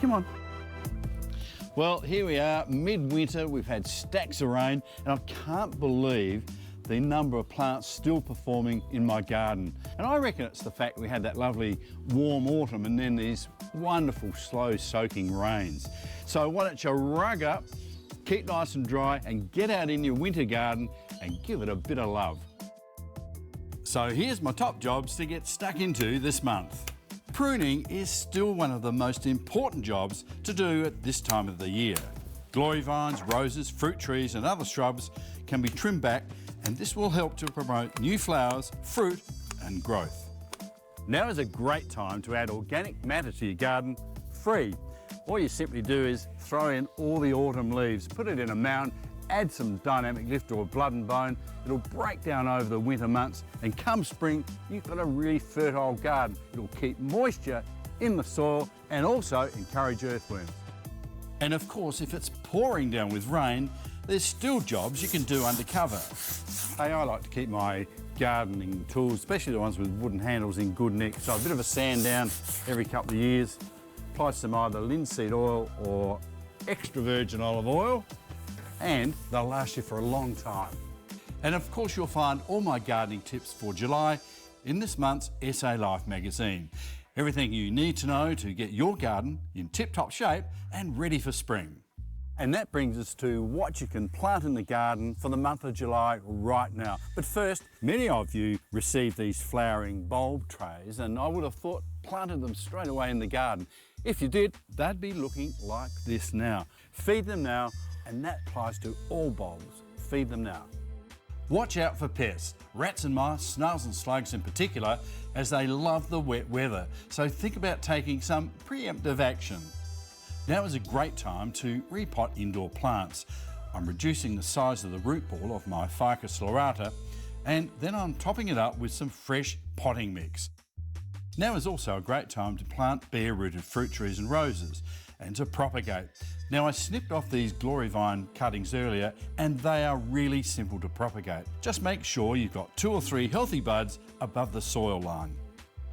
Come on. Well, here we are, midwinter. We've had stacks of rain, and I can't believe the number of plants still performing in my garden. And I reckon it's the fact we had that lovely warm autumn and then these wonderful slow soaking rains. So why don't you rug up, keep nice and dry, and get out in your winter garden and give it a bit of love. So here's my top jobs to get stuck into this month. Pruning is still one of the most important jobs to do at this time of the year. Glory vines, roses, fruit trees and other shrubs can be trimmed back, and this will help to promote new flowers, fruit and growth. Now is a great time to add organic matter to your garden free. All you simply do is throw in all the autumn leaves, put it in a mound, add some dynamic lift or blood and bone. It'll break down over the winter months, and come spring, you've got a really fertile garden. It'll keep moisture in the soil and also encourage earthworms. And of course, if it's pouring down with rain, there's still jobs you can do under cover. Hey, I like to keep my gardening tools, especially the ones with wooden handles, in good nick. So a bit of a sand down every couple of years, apply some either linseed oil or extra virgin olive oil, and they'll last you for a long time. And of course, you'll find all my gardening tips for July in this month's SA Life magazine. Everything you need to know to get your garden in tip-top shape and ready for spring. And that brings us to what you can plant in the garden for the month of July right now. But first, many of you received these flowering bulb trays, and I would have thought planted them straight away in the garden. If you did, they'd be looking like this now. Feed them now, and that applies to all bulbs. Feed them now. Watch out for pests, rats and mice, snails and slugs in particular, as they love the wet weather. So think about taking some preemptive action. Now is a great time to repot indoor plants. I'm reducing the size of the root ball of my Ficus lorata, and then I'm topping it up with some fresh potting mix. Now is also a great time to plant bare-rooted fruit trees and roses, and to propagate. Now, I snipped off these glory vine cuttings earlier, and they are really simple to propagate. Just make sure you've got 2 or 3 healthy buds above the soil line.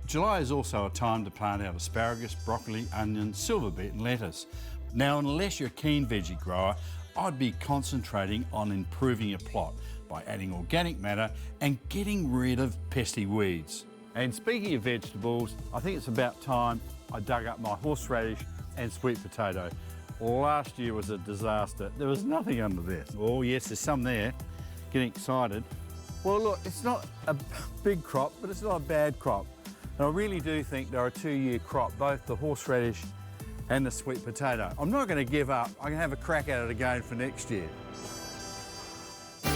July is also a time to plant out asparagus, broccoli, onion, silver beet and lettuce. Now, unless you're a keen veggie grower, I'd be concentrating on improving your plot by adding organic matter and getting rid of pesky weeds. And speaking of vegetables, I think it's about time I dug up my horseradish and sweet potato. Last year was a disaster. There was nothing under this. Oh yes, there's some there. Getting excited. Well look, it's not a big crop, but it's not a bad crop. And I really do think they're a 2-year crop, both the horseradish and the sweet potato. I'm not going to give up. I'm going to have a crack at it again for next year.